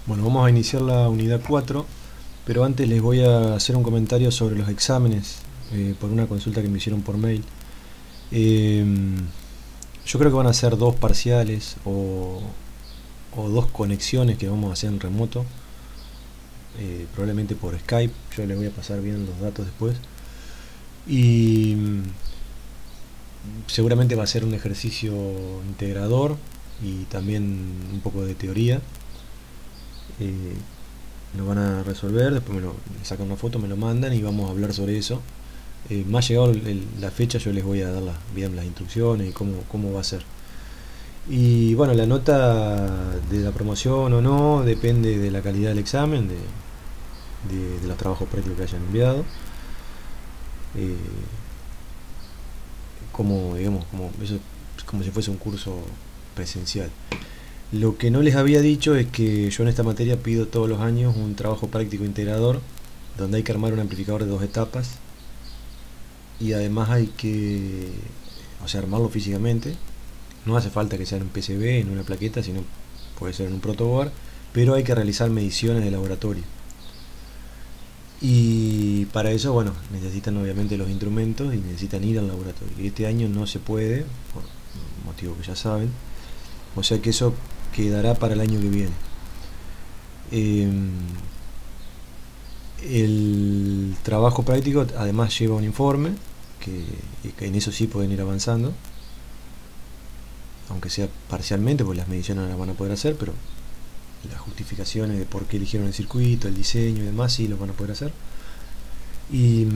Bueno, vamos a iniciar la unidad 4, pero antes les voy a hacer un comentario sobre los exámenes por una consulta que me hicieron por mail. Yo creo que van a ser dos parciales o dos conexiones que vamos a hacer en remoto, probablemente por Skype. Yo les voy a pasar bien los datos después. Y seguramente va a ser un ejercicio integrador y también un poco de teoría. Lo van a resolver, después me sacan una foto, me lo mandan y vamos a hablar sobre eso. Más llegado la fecha yo les voy a dar bien las instrucciones y cómo va a ser. Y bueno, la nota de la promoción o no depende de la calidad del examen, de los trabajos prácticos que hayan enviado. Eso es como si fuese un curso presencial. Lo que no les había dicho es que yo en esta materia pido todos los años un trabajo práctico integrador donde hay que armar un amplificador de 2 etapas y además hay que, armarlo físicamente. No hace falta que sea en un PCB, en una plaqueta, sino puede ser en un protoboard, pero hay que realizar mediciones de laboratorio. Y para eso, bueno, necesitan obviamente los instrumentos y necesitan ir al laboratorio. Y este año no se puede, por motivo que ya saben. O sea que eso quedará para el año que viene. El trabajo práctico además lleva un informe, que en eso sí pueden ir avanzando, aunque sea parcialmente, porque las mediciones no las van a poder hacer, pero las justificaciones de por qué eligieron el circuito, el diseño y demás, sí los van a poder hacer. Y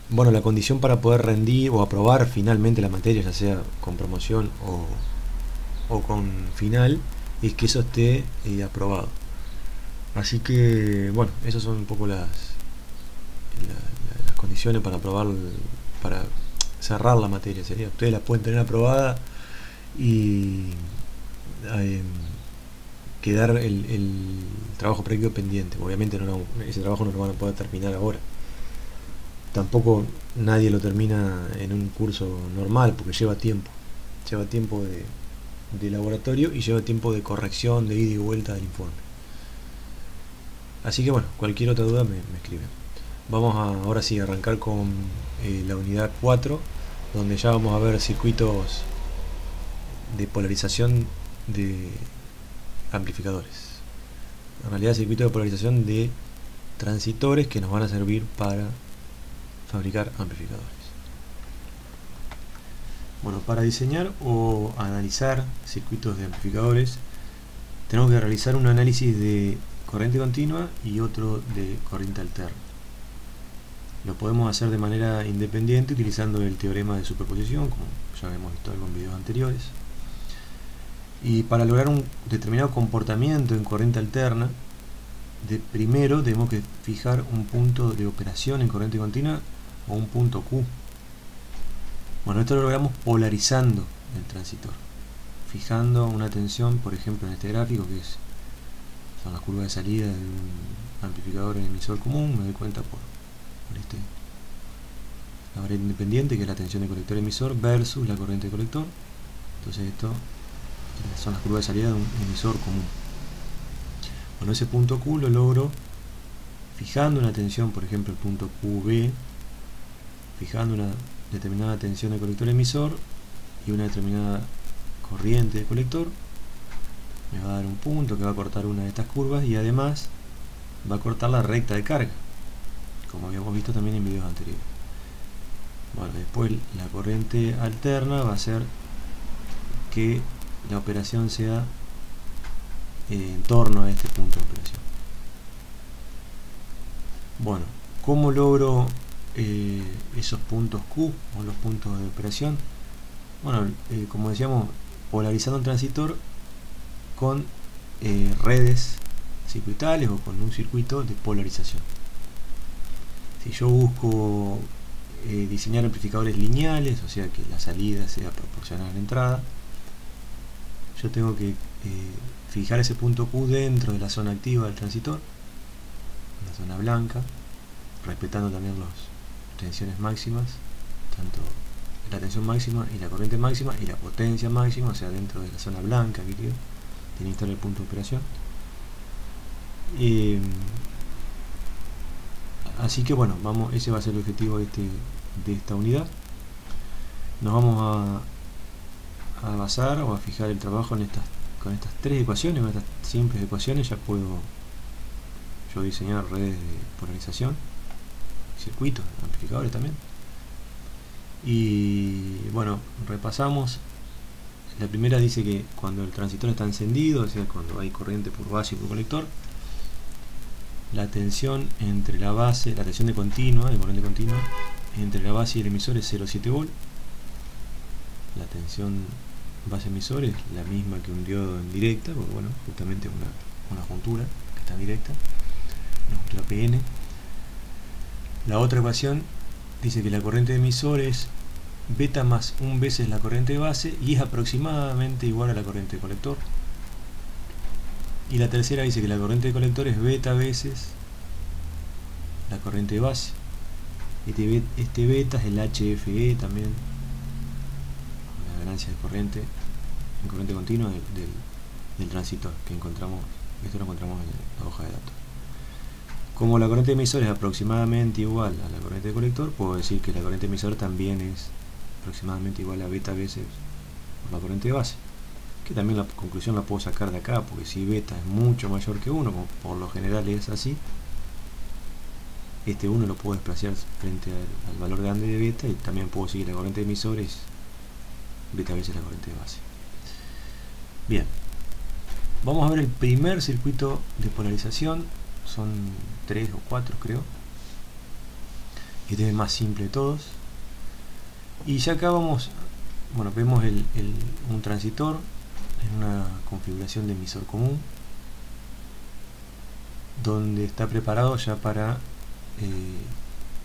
bueno, la condición para poder rendir o aprobar finalmente la materia, ya sea con promoción o con final, es que eso esté aprobado. Así que bueno, esas son un poco las condiciones para aprobar, para cerrar la materia. Ustedes la pueden tener aprobada y quedar el trabajo práctico pendiente. Obviamente ese trabajo no lo van a poder terminar ahora. Tampoco nadie lo termina en un curso normal porque lleva tiempo de laboratorio y lleva tiempo de corrección, de ida y vuelta del informe. Así que bueno, cualquier otra duda me escriben. Vamos ahora sí a arrancar con la unidad 4, donde ya vamos a ver circuitos de polarización de amplificadores. En realidad circuitos de polarización de transitores que nos van a servir para fabricar amplificadores. Bueno, para diseñar o analizar circuitos de amplificadores tenemos que realizar un análisis de corriente continua y otro de corriente alterna. Lo podemos hacer de manera independiente utilizando el teorema de superposición, como ya hemos visto algo en videos anteriores. Y para lograr un determinado comportamiento en corriente alterna, primero tenemos que fijar un punto de operación en corriente continua o un punto Q. Bueno, esto lo logramos polarizando el transistor, fijando una tensión, por ejemplo en este gráfico, que son las curvas de salida de un amplificador en emisor común. Me doy cuenta por la variable independiente, que es la tensión de colector emisor versus la corriente de colector. Entonces esto son las curvas de salida de un emisor común. Bueno, ese punto Q lo logro fijando una tensión, por ejemplo el punto QB, fijando una determinada tensión de colector emisor y una determinada corriente de colector. Me va a dar un punto que va a cortar una de estas curvas y además va a cortar la recta de carga, como habíamos visto también en videos anteriores. Bueno, después la corriente alterna va a hacer que la operación sea en torno a este punto de operación. Bueno, ¿cómo logro esos puntos Q o los puntos de operación? Bueno, como decíamos, polarizando un transistor con redes circuitales o con un circuito de polarización. Si yo busco diseñar amplificadores lineales, o sea que la salida sea proporcional a la entrada, yo tengo que fijar ese punto Q dentro de la zona activa del transistor, la zona blanca, respetando también las tensiones máximas, tanto la tensión máxima y la corriente máxima y la potencia máxima, o sea dentro de la zona blanca que tiene que estar el punto de operación. Así que bueno, ese va a ser el objetivo de esta unidad. Nos vamos a basar o a fijar el trabajo con estas tres ecuaciones, con estas simples ecuaciones. Ya puedo yo diseñar redes de polarización, circuitos, amplificadores también. Y bueno, repasamos. La primera dice que cuando el transistor está encendido, o sea, cuando hay corriente por base y por colector, la tensión entre la base, la tensión de corriente continua, entre la base y el emisor es 0,7 volt. La tensión base emisor es la misma que un diodo en directa, porque bueno, justamente una juntura que está en directa, una juntura PN. La otra ecuación dice que la corriente de emisor es beta más 1 veces la corriente de base y es aproximadamente igual a la corriente de colector. Y la tercera dice que la corriente de colector es beta veces la corriente de base. Este beta es el HFE también, la ganancia de corriente en corriente continua del transistor que encontramos. Esto lo encontramos en la hoja de datos. Como la corriente de emisor es aproximadamente igual a la corriente de colector, puedo decir que la corriente de emisor también es aproximadamente igual a beta veces la corriente de base, que también la conclusión la puedo sacar de acá, porque si beta es mucho mayor que 1, como por lo general es así, este 1 lo puedo desplazar frente al valor grande de beta, y también puedo seguir la corriente de emisor es beta veces la corriente de base. Bien, vamos a ver el primer circuito de polarización. Son 3 o 4 creo, este es el más simple de todos. Y ya acá vemos un transistor en una configuración de emisor común, donde está preparado ya para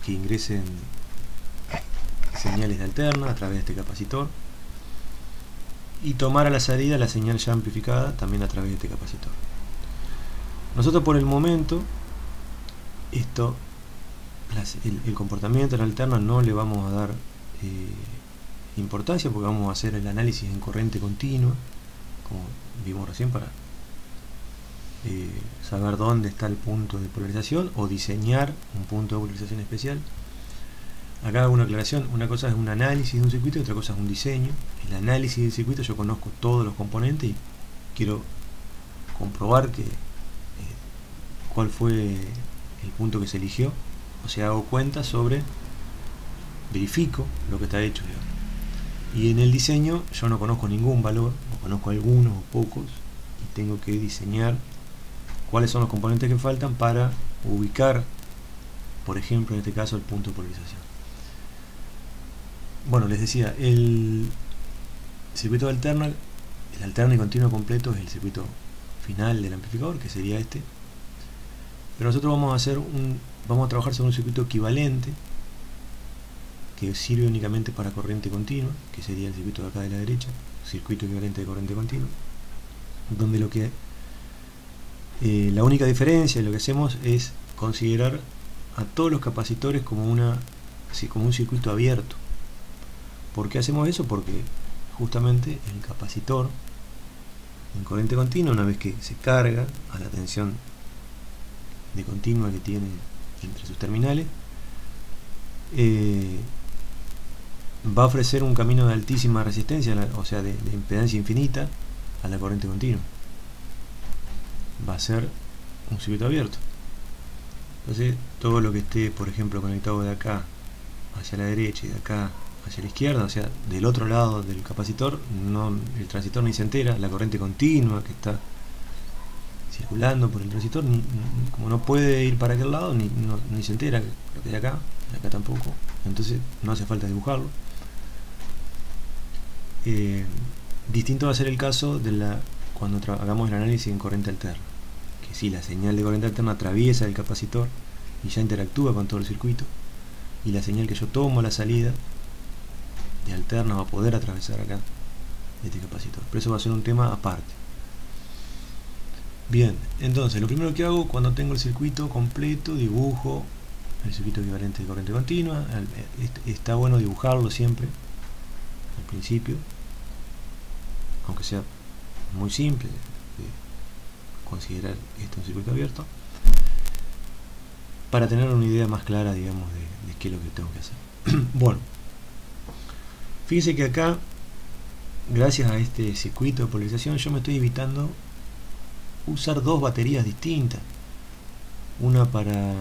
que ingresen señales de alterna a través de este capacitor, y tomar a la salida la señal ya amplificada también a través de este capacitor. Nosotros por el momento el comportamiento de la alterna no le vamos a dar importancia, porque vamos a hacer el análisis en corriente continua, como vimos recién, para saber dónde está el punto de polarización o diseñar un punto de polarización especial. Acá hago una aclaración: una cosa es un análisis de un circuito y otra cosa es un diseño. El análisis del circuito, yo conozco todos los componentes y quiero comprobar cuál fue el punto que se eligió, o sea, hago cuenta verifico lo que está hecho, digamos. Y en el diseño yo no conozco ningún valor, o conozco algunos o pocos, y tengo que diseñar cuáles son los componentes que faltan para ubicar, por ejemplo, en este caso, el punto de polarización. Bueno, les decía, el circuito de alterna, el alterna y continuo completo, es el circuito final del amplificador, que sería este. Pero nosotros vamos a trabajar sobre un circuito equivalente, que sirve únicamente para corriente continua, que sería el circuito de acá de la derecha, circuito equivalente de corriente continua, donde la única diferencia de lo que hacemos es considerar a todos los capacitores como un circuito abierto. ¿Por qué hacemos eso? Porque justamente el capacitor en corriente continua, una vez que se carga a la tensión de continua que tiene entre sus terminales, va a ofrecer un camino de altísima resistencia, o sea, de impedancia infinita a la corriente continua. Va a ser un circuito abierto. Entonces, todo lo que esté, por ejemplo, conectado de acá hacia la derecha y de acá hacia la izquierda, o sea, del otro lado del capacitor, el transistor ni se entera. La corriente continua que está circulando por el transistor, como no puede ir para aquel lado, ni se entera lo que hay acá, y acá tampoco. Entonces no hace falta dibujarlo. Distinto va a ser el caso cuando hagamos el análisis en corriente alterna, que si la señal de corriente alterna atraviesa el capacitor y ya interactúa con todo el circuito, y la señal que yo tomo a la salida de alterna va a poder atravesar acá este capacitor, pero eso va a ser un tema aparte. Bien, entonces lo primero que hago cuando tengo el circuito completo, dibujo el circuito equivalente de corriente continua. Está bueno dibujarlo siempre al principio, aunque sea muy simple, considerar esto un circuito abierto, para tener una idea más clara, digamos, de qué es lo que tengo que hacer. Bueno, fíjense que acá, gracias a este circuito de polarización, yo me estoy evitando usar dos baterías distintas, una para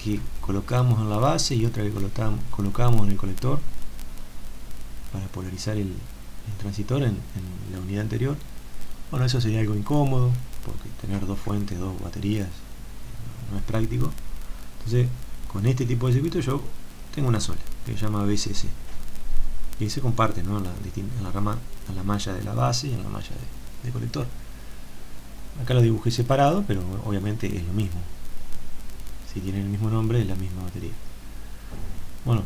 que colocamos en la base y otra que colocamos en el colector para polarizar el transitor en la unidad anterior. Bueno, eso sería algo incómodo, porque tener dos fuentes, dos baterías, no es práctico. Entonces, con este tipo de circuito yo tengo una sola, que se llama VCC, y se comparte, ¿no?, en la malla de la base y en la malla de colector. Acá lo dibujé separado, pero obviamente es lo mismo. Si tienen el mismo nombre, es la misma batería. Bueno,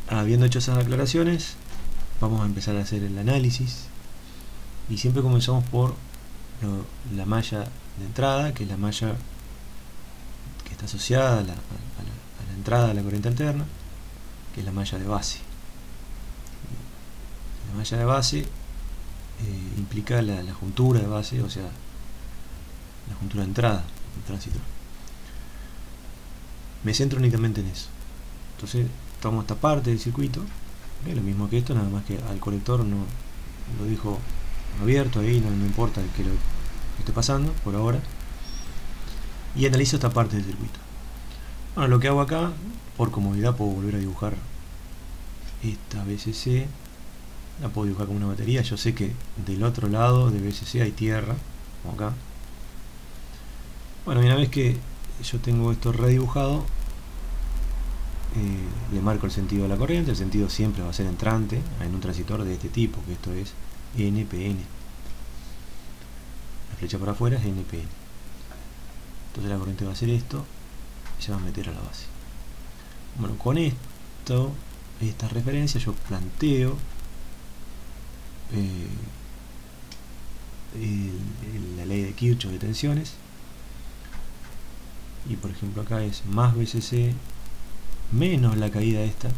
habiendo hecho esas aclaraciones, vamos a empezar a hacer el análisis. Y siempre comenzamos por la malla de entrada, que es la malla que está asociada a la entrada de la corriente alterna, que es la malla de base. La malla de base implica la juntura de base, o sea, la juntura de entrada del transitor. Me centro únicamente en eso. Entonces tomo esta parte del circuito, es lo mismo que esto, nada más que al colector no lo dejo abierto ahí, no importa que lo esté pasando por ahora, y analizo esta parte del circuito. Bueno, lo que hago acá, por comodidad puedo volver a dibujar esta VCC, la puedo dibujar como una batería. Yo sé que del otro lado de VCC hay tierra, como acá. Bueno, y una vez que yo tengo esto redibujado, le marco el sentido de la corriente. El sentido siempre va a ser entrante en un transitor de este tipo, que esto es NPN. La flecha para afuera es NPN. Entonces la corriente va a hacer esto y se va a meter a la base. Bueno, con esto, esta referencia, yo planteo la ley de Kirchhoff de tensiones, y por ejemplo acá es más VCC menos la caída esta.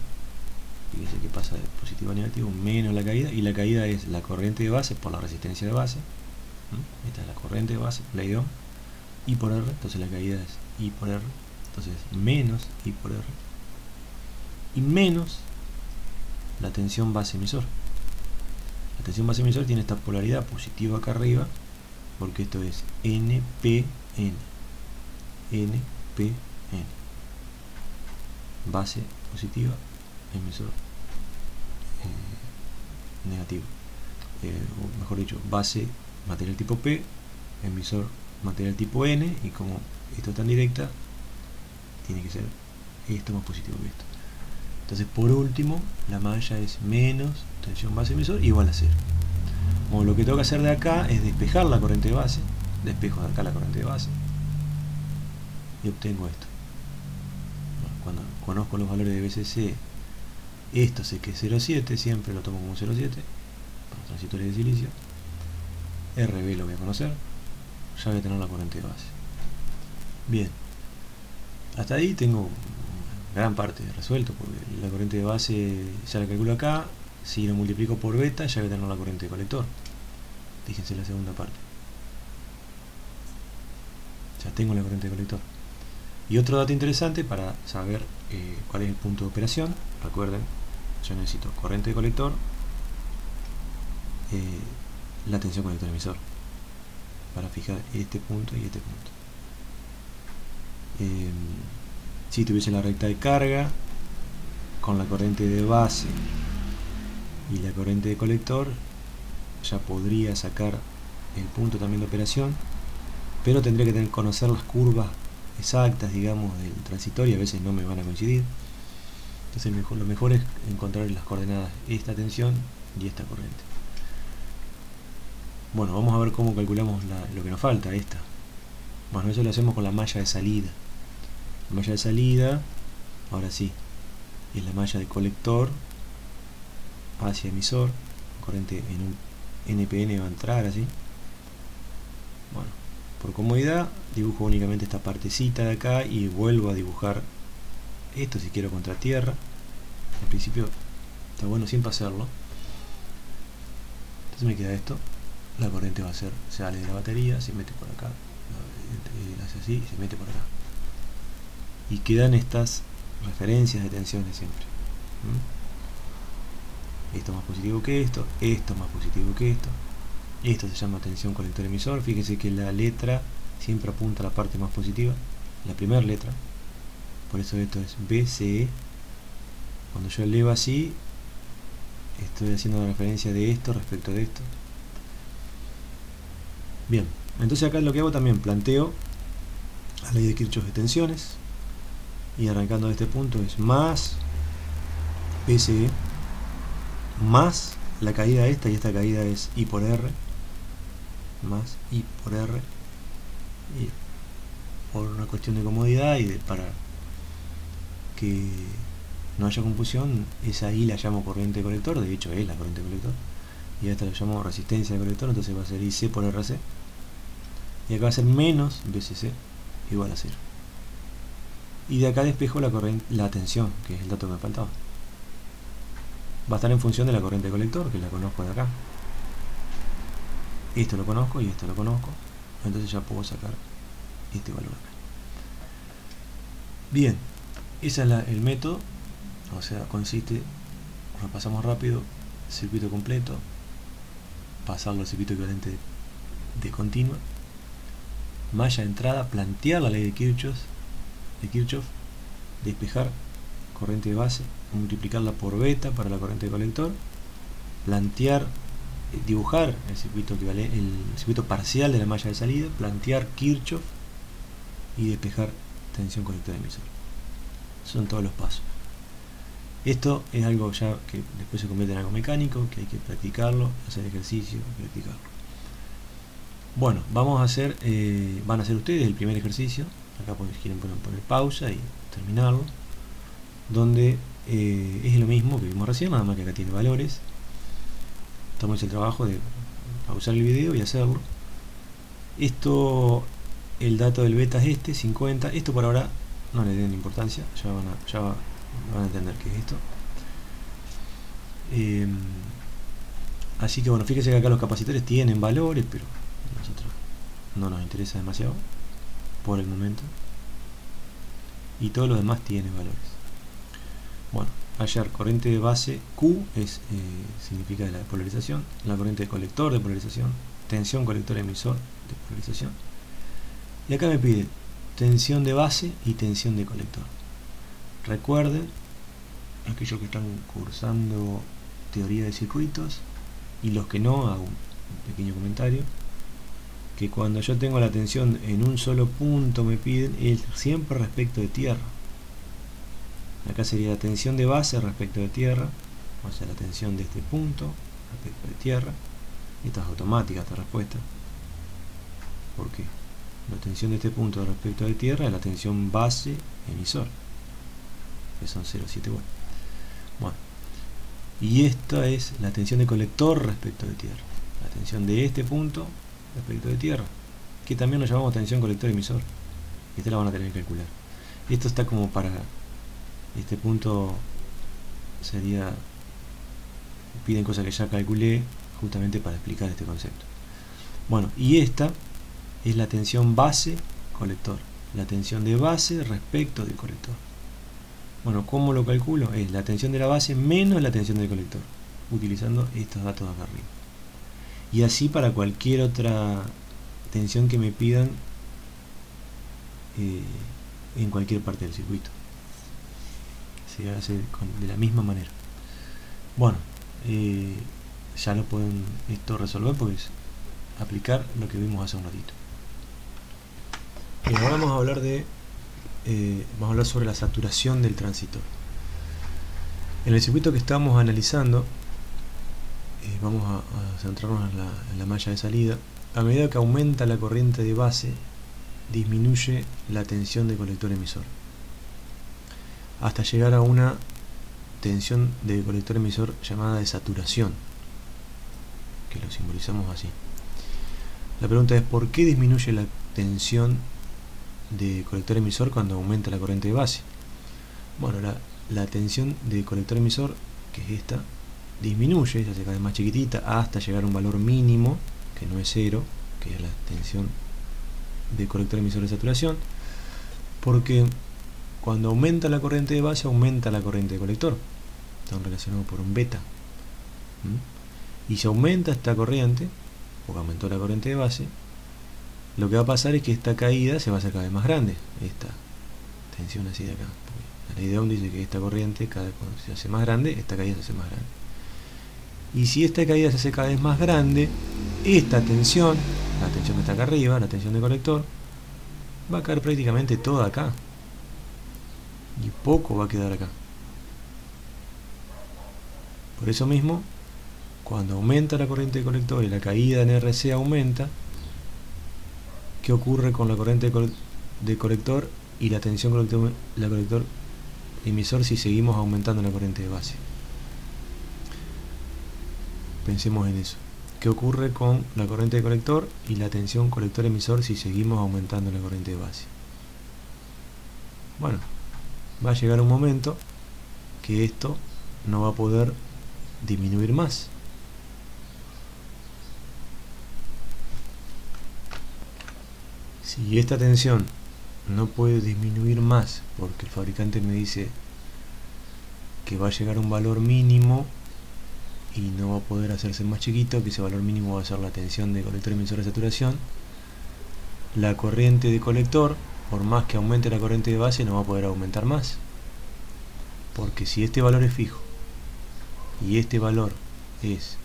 Fíjense que pasa de positivo a negativo, menos la caída, y la caída es la corriente de base por la resistencia de base. Esta es la corriente de base, la I por R, entonces la caída es I por R, entonces menos I por R, y menos la tensión base emisor. La tensión base emisor tiene esta polaridad positiva acá arriba, porque esto es NPN, NPN, base positiva, emisor negativo, o mejor dicho, base material tipo P, emisor material tipo N, y como esto es tan directa, tiene que ser esto más positivo que esto. Entonces, por último, la malla es menos tensión base emisor igual a 0. Bueno, lo que tengo que hacer de acá es despejar la corriente de base. Despejo de acá la corriente de base y obtengo esto. Cuando conozco los valores de VCC, esto sé que es 0,7, siempre lo tomo como 0,7 para transitores de silicio. RB lo voy a conocer, ya voy a tener la corriente de base. Bien, hasta ahí tengo gran parte resuelto, porque la corriente de base ya la calculo acá. Si lo multiplico por beta, ya voy a tener la corriente de colector. Fíjense la segunda parte, ya tengo la corriente de colector. Y otro dato interesante para saber cuál es el punto de operación: recuerden, yo necesito corriente de colector, la tensión colector emisor, para fijar este punto y este punto. Si tuviese la recta de carga con la corriente de base y la corriente de colector, ya podría sacar el punto también de operación, pero tendría que conocer las curvas exactas, digamos, del transitor, y a veces no me van a coincidir. Entonces lo mejor es encontrar las coordenadas, esta tensión y esta corriente. Bueno, vamos a ver cómo calculamos lo que nos falta, esta. Bueno, eso lo hacemos con la malla de salida. La malla de salida, ahora sí, es la malla de colector hacia emisor. Corriente en un NPN va a entrar así. Bueno, por comodidad dibujo únicamente esta partecita de acá y vuelvo a dibujar esto si quiero contra tierra. Al principio está bueno siempre hacerlo. Entonces me queda esto, la corriente va a ser, sale de la batería, se mete por acá, hace así, se mete por acá. Y quedan estas referencias de tensiones siempre. Esto más positivo que esto más positivo que esto. Esto se llama tensión colector emisor. Fíjense que la letra siempre apunta a la parte más positiva, la primera letra. Por eso esto es BCE. Cuando yo elevo así, estoy haciendo referencia de esto respecto de esto. Bien, entonces acá lo que hago también, planteo la ley de Kirchhoff de tensiones, y arrancando de este punto es más BCE más la caída esta, y esta caída es I por R, más I por R, y por una cuestión de comodidad y para que no haya confusión, esa I la llamo corriente de colector, de hecho es la corriente de colector, y a esta la llamo resistencia de colector, entonces va a ser IC por RC, y acá va a ser menos BCC igual a 0. Y de acá despejo la tensión, que es el dato que me faltaba. Va a estar en función de la corriente de colector, que la conozco de acá. Esto lo conozco y esto lo conozco, entonces ya puedo sacar este valor acá. Bien, ese es el método, o sea, consiste, repasamos rápido, circuito completo, pasarlo al circuito equivalente de continua, malla de entrada, plantear la ley de Kirchhoff, despejar corriente de base, multiplicarla por beta para la corriente de colector, plantear, dibujar el circuito equivalente, el circuito parcial de la malla de salida, plantear Kirchhoff y despejar tensión colector emisor. Son todos los pasos. Esto es algo ya que después se convierte en algo mecánico, que hay que practicarlo, hacer ejercicio, practicarlo. Bueno, vamos a hacer, van a hacer ustedes el primer ejercicio. Acá si quieren poner pausa y terminarlo, donde es lo mismo que vimos recién, nada más que acá tiene valores. Tomamos el trabajo de pausar el video y hacerlo. Esto, el dato del beta es este, 50. Esto por ahora no le den importancia, ya van a entender qué es esto. Así que bueno, fíjense que acá los capacitores tienen valores, pero a nosotros no nos interesa demasiado por el momento, y todo lo demás tiene valores. Bueno, hallar corriente de base Q significa la polarización, la corriente de colector de polarización, tensión colector emisor de polarización, y acá me pide tensión de base y tensión de colector. Recuerden, aquellos que están cursando teoría de circuitos, y los que no, hago un pequeño comentario, que cuando yo tengo la tensión en un solo punto me piden es siempre respecto de tierra. Acá sería la tensión de base respecto de tierra, o sea la tensión de este punto respecto de tierra. Esta es automática, esta respuesta. ¿Por qué? La tensión de este punto respecto de tierra es la tensión base emisor, que son 0,7 volts. Bueno, y esta es la tensión de colector respecto de tierra, la tensión de este punto respecto de tierra, que también lo llamamos tensión colector emisor. Esta la van a tener que calcular. Esto está como para este punto, sería, piden cosas que ya calculé justamente para explicar este concepto. Bueno, y esta es la tensión base colector, la tensión de base respecto del colector. Bueno, ¿cómo lo calculo? Es la tensión de la base menos la tensión del colector, utilizando estos datos de acá arriba. Y así para cualquier otra tensión que me pidan en cualquier parte del circuito. Se hace de la misma manera. Bueno, ya lo pueden esto resolver porque es aplicar lo que vimos hace un ratito. Ahora vamos a hablar sobre la saturación del transistor. En el circuito que estamos analizando, vamos a centrarnos en la malla de salida. A medida que aumenta la corriente de base, disminuye la tensión de colector emisor, hasta llegar a una tensión de colector emisor llamada de saturación, que lo simbolizamos así. La pregunta es: ¿por qué disminuye la tensión de colector emisor cuando aumenta la corriente de base? Bueno, la tensión de colector emisor, que es esta, disminuye, se hace cada vez más chiquitita hasta llegar a un valor mínimo, que no es 0, que es la tensión de colector emisor de saturación, porque cuando aumenta la corriente de base, aumenta la corriente de colector. Están relacionados por un beta. Y si aumenta esta corriente, porque aumentó la corriente de base, lo que va a pasar es que esta caída se va a hacer cada vez más grande. Esta tensión así de acá. La ley de Ohm dice que esta corriente, cada vez cuando se hace más grande, esta caída se hace más grande. Y si esta caída se hace cada vez más grande, esta tensión, la tensión que está acá arriba, la tensión de colector, va a caer prácticamente toda acá. Y poco va a quedar acá. Por eso mismo, cuando aumenta la corriente de colector y la caída en RC aumenta, ¿qué ocurre con la corriente de colector y la tensión colector emisor si seguimos aumentando la corriente de base? Pensemos en eso. ¿Qué ocurre con la corriente de colector y la tensión colector emisor si seguimos aumentando la corriente de base? Bueno, va a llegar un momento que esto no va a poder disminuir más. Si esta tensión no puede disminuir más porque el fabricante me dice que va a llegar a un valor mínimo y no va a poder hacerse más chiquito, que ese valor mínimo va a ser la tensión de colector emisor de saturación, la corriente de colector, por más que aumente la corriente de base, no va a poder aumentar más, porque si este valor es fijo y este valor es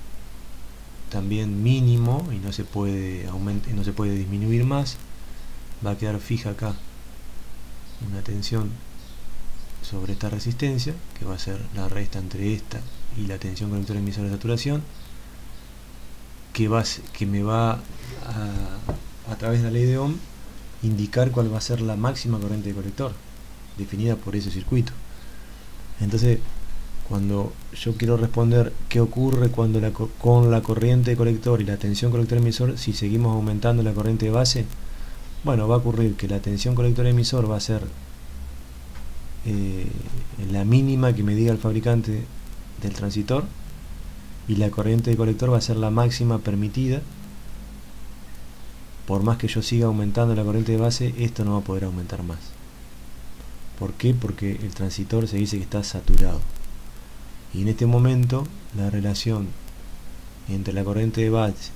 también mínimo y no se puede disminuir más, va a quedar fija acá una tensión sobre esta resistencia, que va a ser la resta entre esta y la tensión colector emisor de saturación, que me va a través de la ley de Ohm indicar cuál va a ser la máxima corriente de colector definida por ese circuito. Entonces, cuando yo quiero responder qué ocurre cuando con la corriente de colector y la tensión colector emisor si seguimos aumentando la corriente de base, bueno, va a ocurrir que la tensión colector emisor va a ser la mínima que me diga el fabricante del transitor, y la corriente de colector va a ser la máxima permitida. Por más que yo siga aumentando la corriente de base, esto no va a poder aumentar más. ¿Por qué? Porque el transitor se dice que está saturado, y en este momento la relación entre la corriente de base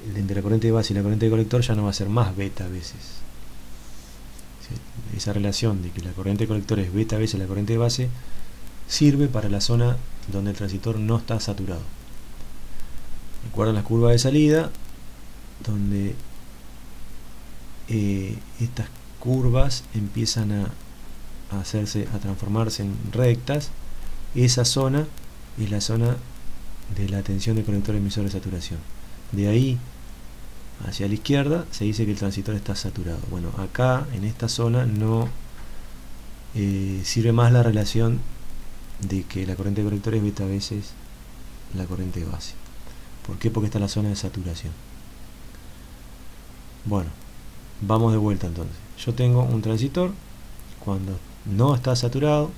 y la corriente de colector ya no va a ser más beta veces. Esa relación de que la corriente de colector es beta veces la corriente de base sirve para la zona donde el transitor no está saturado. Recuerdan las curvas de salida, donde estas curvas empiezan a transformarse en rectas. Esa zona es la zona de la tensión de colector emisor de saturación. De ahí hacia la izquierda se dice que el transitor está saturado. Bueno, acá en esta zona no sirve más la relación de que la corriente de colector es beta veces la corriente de base. ¿Por qué? Porque está la zona de saturación. Bueno, vamos de vuelta entonces. Yo tengo un transitor, cuando no está saturado,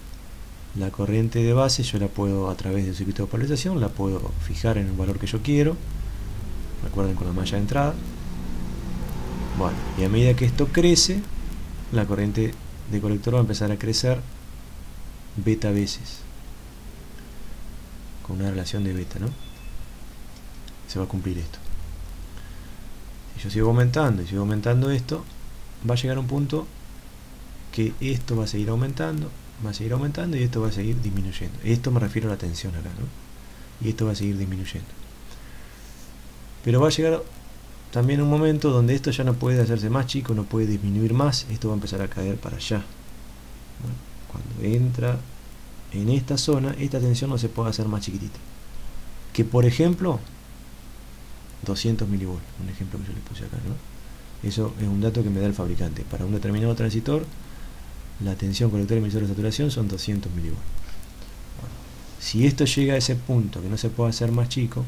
la corriente de base yo la puedo, a través del circuito de polarización, la puedo fijar en el valor que yo quiero. Recuerden, con la malla de entrada. Bueno, y a medida que esto crece, la corriente de colector va a empezar a crecer beta veces, con una relación de beta, ¿no? Se va a cumplir esto. Si yo sigo aumentando y sigo aumentando esto, va a llegar a un punto que esto va a seguir aumentando y esto va a seguir disminuyendo. Esto me refiero a la tensión acá, ¿no? Y esto va a seguir disminuyendo. Pero va a llegar también un momento donde esto ya no puede hacerse más chico, no puede disminuir más, esto va a empezar a caer para allá. Bueno, cuando entra en esta zona, esta tensión no se puede hacer más chiquitita. Que por ejemplo, 200 milivolts, un ejemplo que yo les puse acá, ¿no? Eso es un dato que me da el fabricante. Para un determinado transitor, la tensión colector emisor de saturación son 200 milivolts. Bueno, si esto llega a ese punto que no se puede hacer más chico,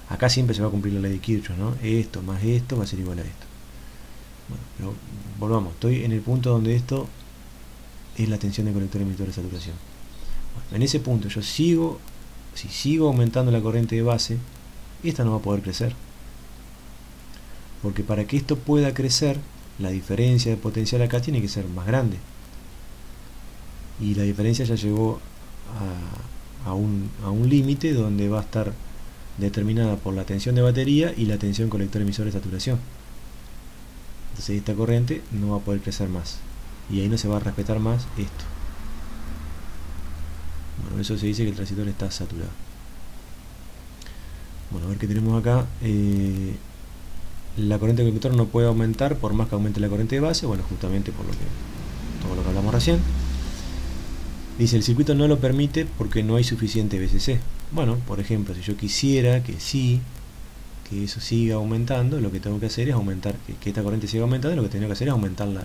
acá siempre se va a cumplir la ley de Kirchhoff, ¿no? Esto más esto va a ser igual a esto. Bueno, pero volvamos, estoy en el punto donde esto es la tensión de colector emisor de saturación. Bueno, en ese punto yo si sigo aumentando la corriente de base, esta no va a poder crecer. porque para que esto pueda crecer, la diferencia de potencial acá tiene que ser más grande, y la diferencia ya llegó a un límite donde va a estar determinada por la tensión de batería y la tensión colector emisor de saturación. Entonces esta corriente no va a poder crecer más, y ahí no se va a respetar más esto. Bueno, eso se dice que el transistor está saturado. Bueno, a ver qué tenemos acá. La corriente del conductor no puede aumentar por más que aumente la corriente de base. Bueno, justamente por todo lo que hablamos recién. Dice, el circuito no lo permite porque no hay suficiente VCC. Bueno, por ejemplo, si yo quisiera que eso siga aumentando, lo que tengo que hacer es aumentar, que esta corriente siga aumentando, lo que tengo que hacer es aumentar la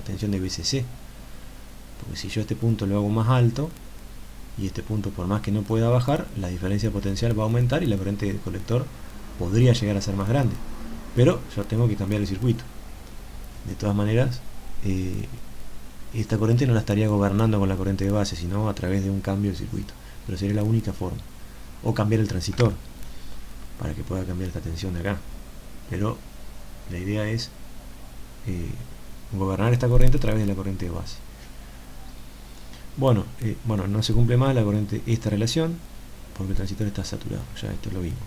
tensión de VCC. Porque si yo este punto lo hago más alto, y este punto por más que no pueda bajar, la diferencia potencial va a aumentar y la corriente del colector podría llegar a ser más grande, pero yo tengo que cambiar el circuito. De todas maneras, esta corriente no la estaría gobernando con la corriente de base, sino a través de un cambio del circuito, pero sería la única forma, o cambiar el transitor para que pueda cambiar esta tensión de acá, pero la idea es gobernar esta corriente a través de la corriente de base. Bueno, no se cumple más esta relación porque el transistor está saturado, ya esto lo vimos.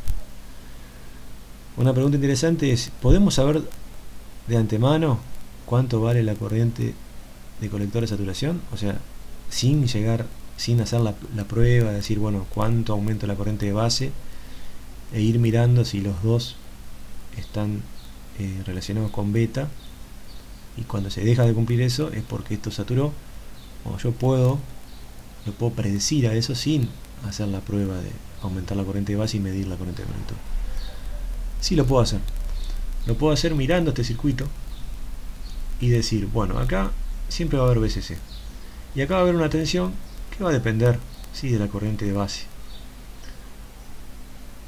Una pregunta interesante es, ¿podemos saber de antemano cuánto vale la corriente de colector de saturación? O sea, sin hacer la prueba, decir, bueno, cuánto aumenta la corriente de base, e ir mirando si los dos están relacionados con beta, y cuando se deja de cumplir eso es porque esto saturó. O yo puedo predecir a eso sin hacer la prueba de aumentar la corriente de base y medir la corriente de colector. Sí lo puedo hacer. Lo puedo hacer mirando este circuito y decir, bueno, acá siempre va a haber VCC. Y acá va a haber una tensión que va a depender, sí, de la corriente de base.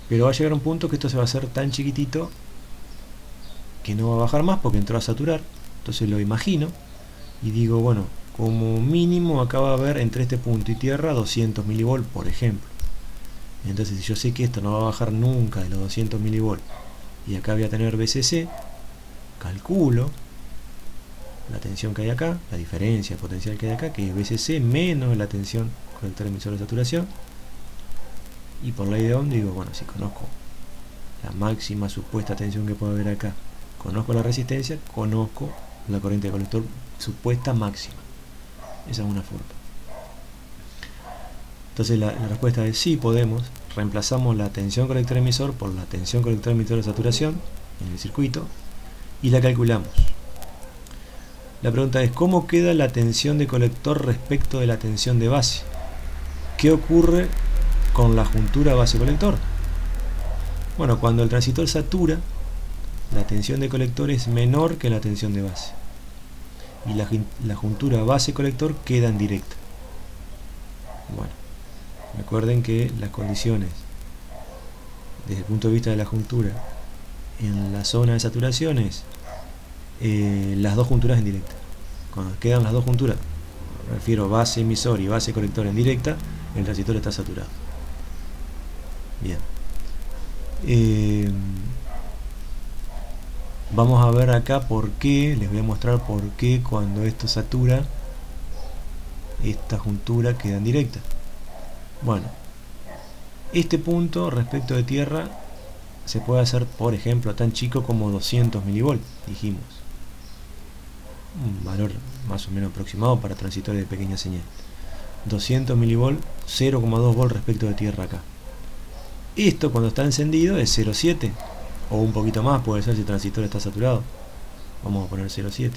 Pero va a llegar un punto que esto se va a hacer tan chiquitito que no va a bajar más porque entró a saturar. Entonces lo imagino y digo, bueno, como mínimo acá va a haber entre este punto y tierra 200 mV, por ejemplo. Entonces si yo sé que esto no va a bajar nunca de los 200 mV y acá voy a tener VCC, calculo la tensión que hay acá, la diferencia potencial que hay acá, que es VCC menos la tensión colector emisor de saturación, y por ley de Ohm digo, bueno, si conozco la máxima supuesta tensión que puede haber acá, conozco la resistencia, conozco la corriente de colector supuesta máxima. Esa es una forma. Entonces la respuesta es sí, podemos. Reemplazamos la tensión colector emisor por la tensión colector emisor de saturación en el circuito y la calculamos. La pregunta es, ¿cómo queda la tensión de colector respecto de la tensión de base? ¿Qué ocurre con la juntura base-colector? Bueno, cuando el transistor satura, la tensión de colector es menor que la tensión de base, y la juntura base-colector queda en directa. Bueno, recuerden que las condiciones desde el punto de vista de la juntura en la zona de saturación es las dos junturas en directa. Cuando quedan las dos junturas, me refiero base emisor y base colector en directa, el transistor está saturado. Bien. Vamos a ver acá por qué, les voy a mostrar por qué cuando esto satura, esta juntura queda en directa. Bueno, este punto respecto de tierra se puede hacer, por ejemplo, tan chico como 200 mV, dijimos. Un valor más o menos aproximado para transistores de pequeña señal. 200 mV, 0,2 volt respecto de tierra acá. Esto cuando está encendido es 0,7 o un poquito más, puede ser si el transistor está saturado. Vamos a poner 0,7.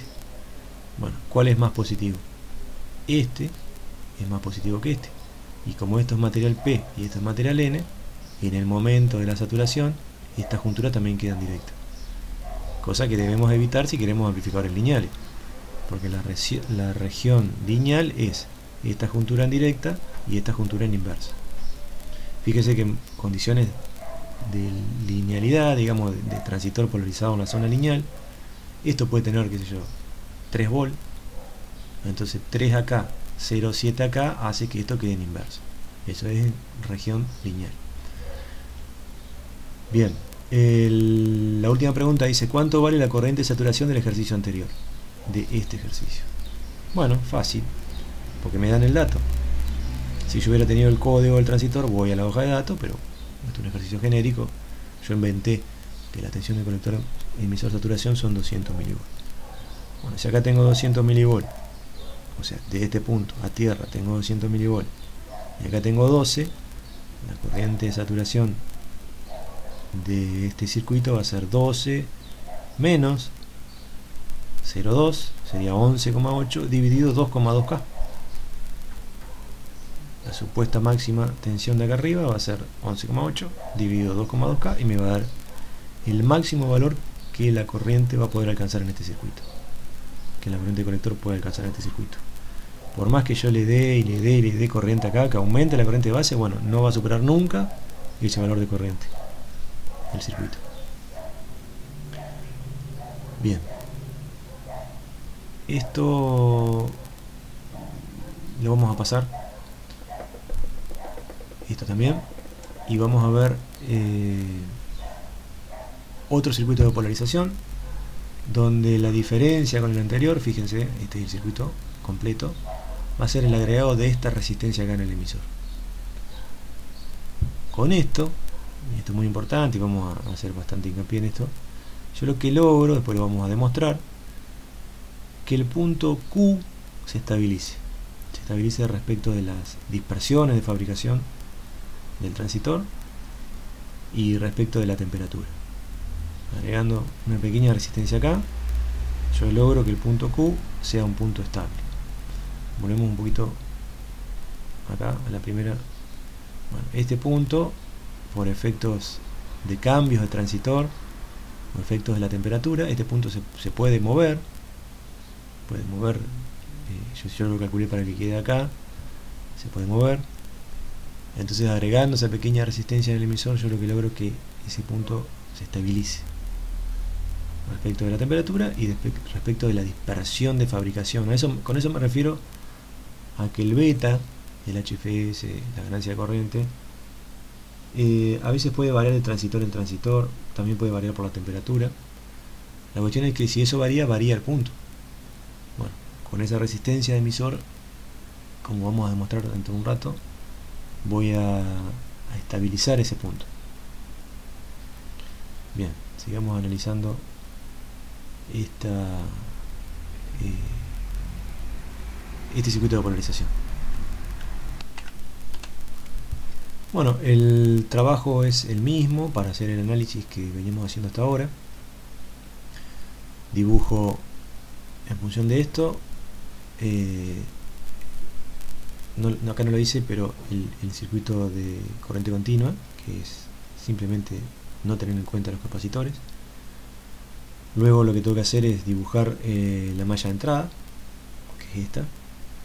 Bueno, ¿cuál es más positivo? Este es más positivo que este. Y como esto es material P y esto es material N, en el momento de la saturación, esta juntura también queda en directa. Cosa que debemos evitar si queremos amplificadores lineales. Porque la región lineal es esta juntura en directa y esta juntura en inversa. Fíjese que en condiciones de linealidad, digamos, de transistor polarizado en la zona lineal, esto puede tener, qué sé yo, 3 volt. Entonces 3 acá, 0,7 acá, hace que esto quede en inverso. Eso es región lineal. Bien, La última pregunta dice: ¿cuánto vale la corriente de saturación del ejercicio anterior? De este ejercicio. Bueno, fácil, porque me dan el dato. Si yo hubiera tenido el código del transistor, voy a la hoja de datos, pero esto es un ejercicio genérico. Yo inventé que la tensión del colector emisor saturación son 200 milivolts. Bueno, si acá tengo 200 milivolts, o sea, de este punto a tierra tengo 200 milivolts, y acá tengo 12, la corriente de saturación de este circuito va a ser 12 menos 0,2, sería 11,8 dividido 2,2K. La supuesta máxima tensión de acá arriba va a ser 11,8 dividido 2,2K y me va a dar el máximo valor que la corriente va a poder alcanzar en este circuito, que la corriente de colector puede alcanzar en este circuito. Por más que yo le dé y le dé y le dé corriente acá, que aumente la corriente de base, bueno, no va a superar nunca ese valor de corriente del circuito. Bien, esto lo vamos a pasar, esto también, y vamos a ver otro circuito de polarización donde la diferencia con el anterior, fíjense, este es el circuito completo, va a ser el agregado de esta resistencia acá en el emisor. Con esto, y esto es muy importante y vamos a hacer bastante hincapié en esto, yo lo que logro, después lo vamos a demostrar, que el punto Q se estabilice respecto de las dispersiones de fabricación del transistor y respecto de la temperatura. Agregando una pequeña resistencia acá, yo logro que el punto Q sea un punto estable. Volvemos un poquito acá a la primera. Bueno, este punto, por efectos de cambios de transistor o efectos de la temperatura, este punto se puede mover. Yo lo calculé para que quede acá, se puede mover. Entonces, agregando esa pequeña resistencia en el emisor, yo lo que logro es que ese punto se estabilice respecto de la temperatura y respecto de la dispersión de fabricación. Con eso me refiero a que el beta, el HFS, la ganancia de corriente, a veces puede variar de transistor en transistor, también puede variar por la temperatura. La cuestión es que si eso varía el punto. Bueno, con esa resistencia de emisor, como vamos a demostrar dentro de un rato, voy a estabilizar ese punto. Bien, sigamos analizando este circuito de polarización. Bueno, el trabajo es el mismo para hacer el análisis que venimos haciendo hasta ahora. Dibujo en función de esto. Acá no lo hice, pero el circuito de corriente continua, que es simplemente no tener en cuenta los capacitores. Luego lo que tengo que hacer es dibujar la malla de entrada, que es esta.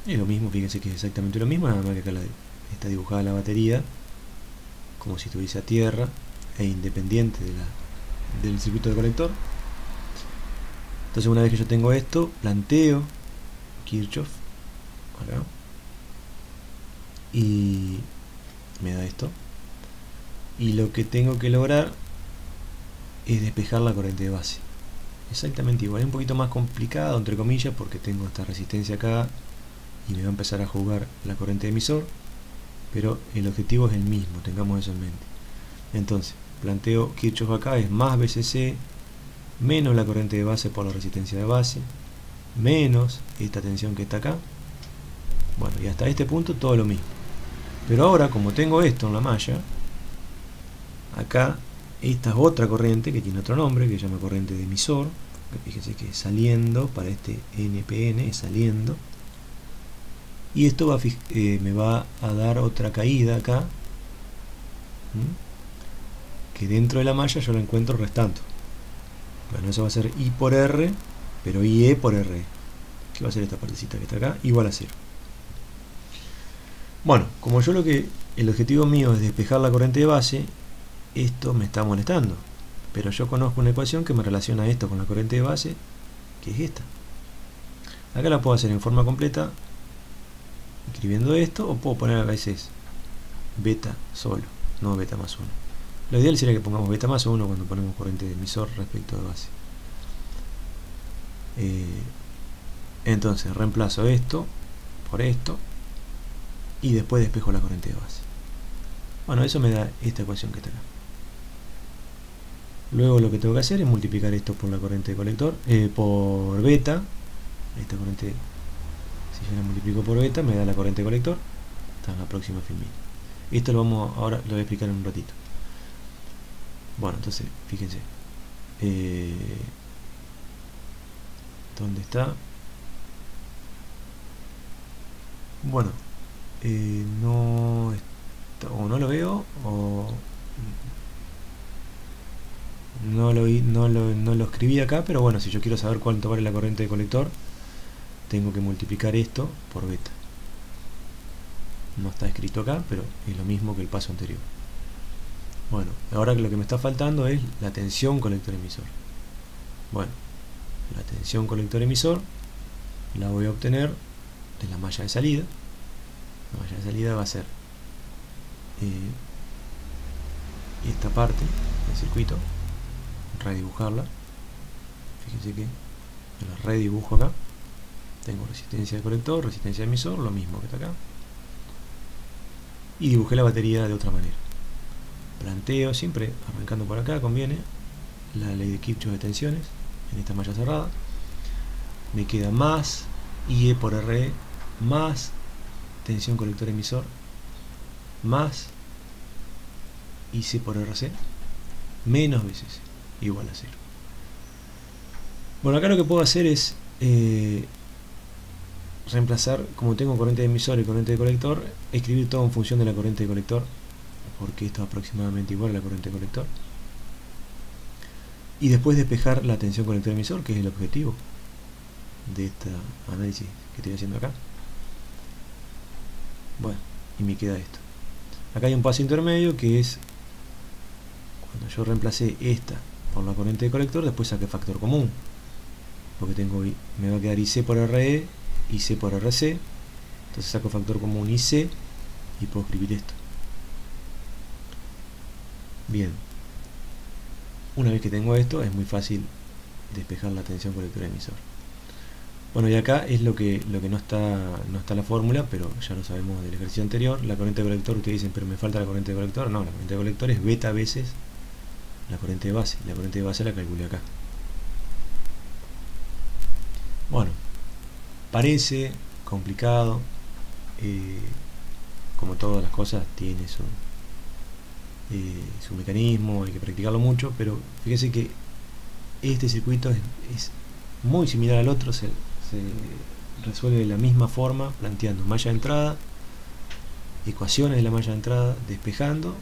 Es lo mismo, fíjense que es exactamente lo mismo, nada más que acá está dibujada la batería como si estuviese a tierra e independiente del circuito de colector. Entonces, una vez que yo tengo esto, planteo Kirchhoff acá y me da esto, y lo que tengo que lograr es despejar la corriente de base. Exactamente igual, es un poquito más complicado entre comillas porque tengo esta resistencia acá y me va a empezar a jugar la corriente de emisor, pero el objetivo es el mismo, tengamos eso en mente. Entonces, planteo Kirchhoff acá, es más BCC menos la corriente de base por la resistencia de base menos esta tensión que está acá. Bueno, y hasta este punto todo lo mismo. Pero ahora, como tengo esto en la malla, acá esta es otra corriente que tiene otro nombre, que se llama corriente de emisor, que fíjense que es saliendo, para este NPN es saliendo, y esto me va a dar otra caída acá, que dentro de la malla yo la encuentro restando. Bueno, eso va a ser I por R, pero IE por R, que va a ser esta partecita que está acá, igual a 0. Bueno, como el objetivo mío es despejar la corriente de base, esto me está molestando, pero yo conozco una ecuación que me relaciona esto con la corriente de base, que es esta. Acá la puedo hacer en forma completa escribiendo esto, o puedo poner a veces beta solo, no beta más 1. Lo ideal sería que pongamos beta más o 1 cuando ponemos corriente de emisor respecto de base. Entonces reemplazo esto por esto y después despejo la corriente de base. Bueno, eso me da esta ecuación que está acá. Luego lo que tengo que hacer es multiplicar esto por la corriente de colector, por beta. Esta corriente, si yo la multiplico por beta, me da la corriente de colector. Está en la próxima filmina. Esto ahora lo voy a explicar en un ratito. Bueno, entonces, fíjense. ¿Dónde está? Bueno, no está, o no lo veo, o no lo escribí acá, pero bueno, si yo quiero saber cuánto vale la corriente de colector, tengo que multiplicar esto por beta. No está escrito acá, pero es lo mismo que el paso anterior. Bueno, ahora lo que me está faltando es la tensión colector-emisor. Bueno, la tensión colector-emisor la voy a obtener de la malla de salida. La malla de salida va a ser esta parte del circuito. Redibujarla. Fíjense que la redibujo acá. Tengo resistencia de colector, resistencia de emisor, lo mismo que está acá. Y dibujé la batería de otra manera. Planteo siempre, arrancando por acá, conviene la ley de Kirchhoff de tensiones en esta malla cerrada. Me queda más IE por RE más tensión colector emisor más IC por RC menos BCC igual a 0. Bueno, acá lo que puedo hacer es reemplazar, como tengo corriente de emisor y corriente de colector, escribir todo en función de la corriente de colector, porque esto es aproximadamente igual a la corriente de colector, y después despejar la tensión colector emisor, que es el objetivo de este análisis que estoy haciendo acá. Bueno, y me queda esto. Acá hay un paso intermedio que es cuando yo reemplacé esta por la corriente de colector, después saqué factor común, porque me va a quedar IC por RE, IC por RC, entonces saco factor común IC y puedo escribir esto. Bien, una vez que tengo esto es muy fácil despejar la tensión colector emisor. Bueno, y acá es lo que no está la fórmula, pero ya lo sabemos del ejercicio anterior. La corriente de colector, ustedes dicen, pero me falta la corriente de colector. No, la corriente de colector es beta veces la corriente de base. La corriente de base la calculé acá. Bueno, parece complicado, como todas las cosas tiene su mecanismo, hay que practicarlo mucho, pero fíjese que este circuito es muy similar al otro, se resuelve de la misma forma, planteando malla de entrada, ecuaciones de la malla de entrada, despejando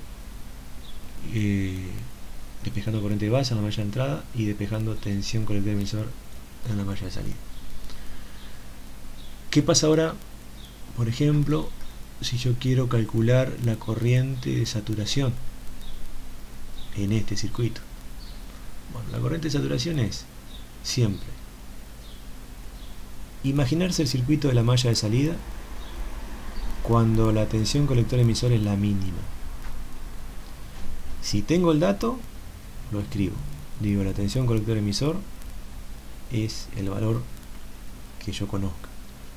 corriente de base en la malla de entrada y despejando tensión colector emisor en la malla de salida. ¿Qué pasa ahora, por ejemplo, si yo quiero calcular la corriente de saturación en este circuito? Bueno, la corriente de saturación es siempre imaginarse el circuito de la malla de salida cuando la tensión colector emisor es la mínima. Si tengo el dato, lo escribo. Digo, la tensión colector emisor es el valor que yo conozca.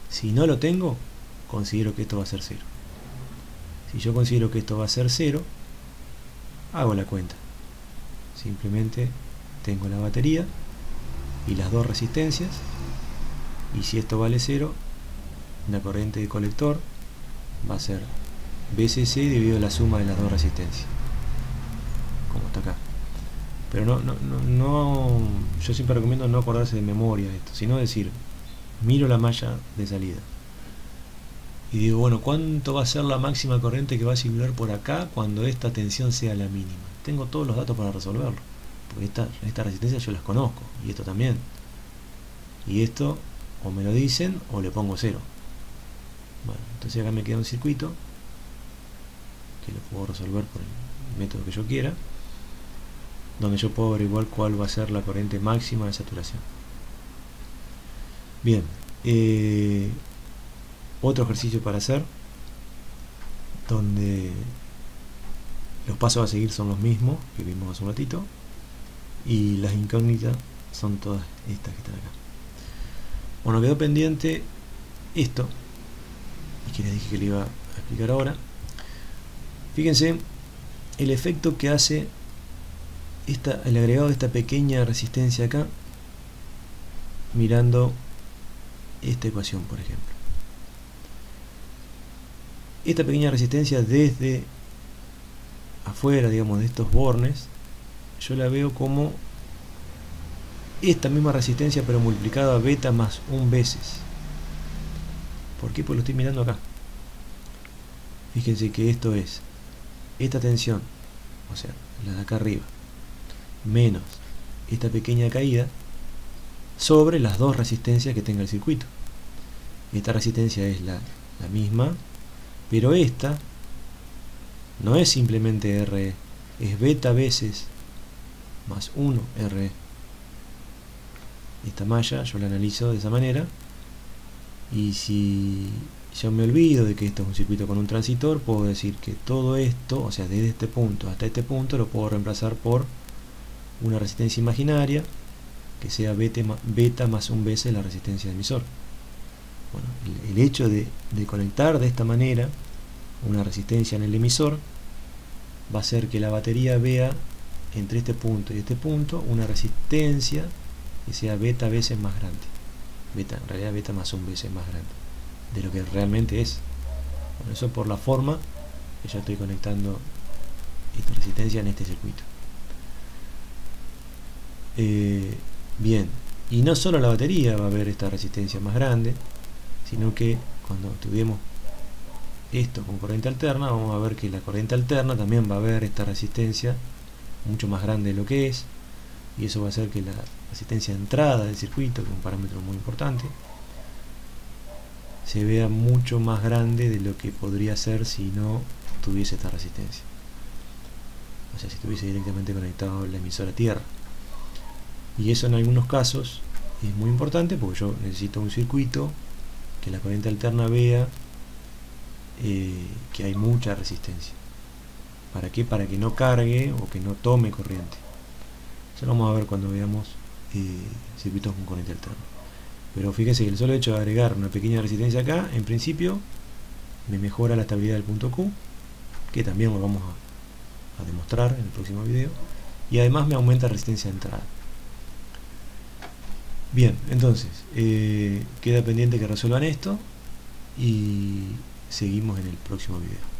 Si no lo tengo, considero que esto va a ser 0. Si yo considero que esto va a ser 0, hago la cuenta. Simplemente tengo la batería y las dos resistencias, y si esto vale 0, la corriente de colector va a ser BCC dividido la suma de las dos resistencias, como está acá. Pero yo siempre recomiendo no acordarse de memoria esto, sino decir, miro la malla de salida y digo, bueno, ¿cuánto va a ser la máxima corriente que va a circular por acá cuando esta tensión sea la mínima? Tengo todos los datos para resolverlo, porque estas resistencias yo las conozco, y esto también. Y esto o me lo dicen o le pongo 0. Bueno, entonces acá me queda un circuito que lo puedo resolver por el método que yo quiera, donde yo puedo averiguar cuál va a ser la corriente máxima de saturación. Bien, otro ejercicio para hacer, donde Los pasos a seguir son los mismos que vimos hace un ratito, y las incógnitas son todas estas que están acá. Bueno, quedó pendiente esto, y que les dije que le iba a explicar ahora. Fíjense el efecto que hace el agregado de esta pequeña resistencia acá, mirando esta ecuación, por ejemplo. Esta pequeña resistencia desde afuera, digamos, de estos bornes, yo la veo como esta misma resistencia, pero multiplicada a beta más 1 veces. ¿Por qué? Pues lo estoy mirando acá. Fíjense que esto es esta tensión, o sea, la de acá arriba, menos esta pequeña caída, sobre las dos resistencias que tenga el circuito. Esta resistencia es la misma, pero esta no es simplemente RE, es beta veces más 1 RE. Esta malla yo la analizo de esa manera, y si yo me olvido de que esto es un circuito con un transitor, puedo decir que todo esto, o sea, desde este punto hasta este punto, lo puedo reemplazar por una resistencia imaginaria que sea beta más 1 veces la resistencia del emisor. Bueno, el hecho de conectar de esta manera una resistencia en el emisor va a hacer que la batería vea entre este punto y este punto una resistencia que sea beta veces más grande. En realidad beta más 1 veces más grande de lo que realmente es. Bueno, eso por la forma que yo estoy conectando esta resistencia en este circuito. Bien, y no solo la batería va a ver esta resistencia más grande, sino que cuando estudiemos esto con corriente alterna, vamos a ver que la corriente alterna también va a ver esta resistencia mucho más grande de lo que es, y eso va a hacer que la resistencia de entrada del circuito, que es un parámetro muy importante, se vea mucho más grande de lo que podría ser si no tuviese esta resistencia, o sea, si estuviese directamente conectado la emisora a tierra. Y eso en algunos casos es muy importante, porque yo necesito un circuito que la corriente alterna vea que hay mucha resistencia. ¿Para qué? Para que no cargue o que no tome corriente. Eso lo vamos a ver cuando veamos circuitos con corriente alterna. Pero fíjense que el solo hecho de agregar una pequeña resistencia acá, en principio, me mejora la estabilidad del punto Q, que también lo vamos a demostrar en el próximo video, y además me aumenta la resistencia de entrada. Bien, entonces, queda pendiente que resuelvan esto, y seguimos en el próximo video.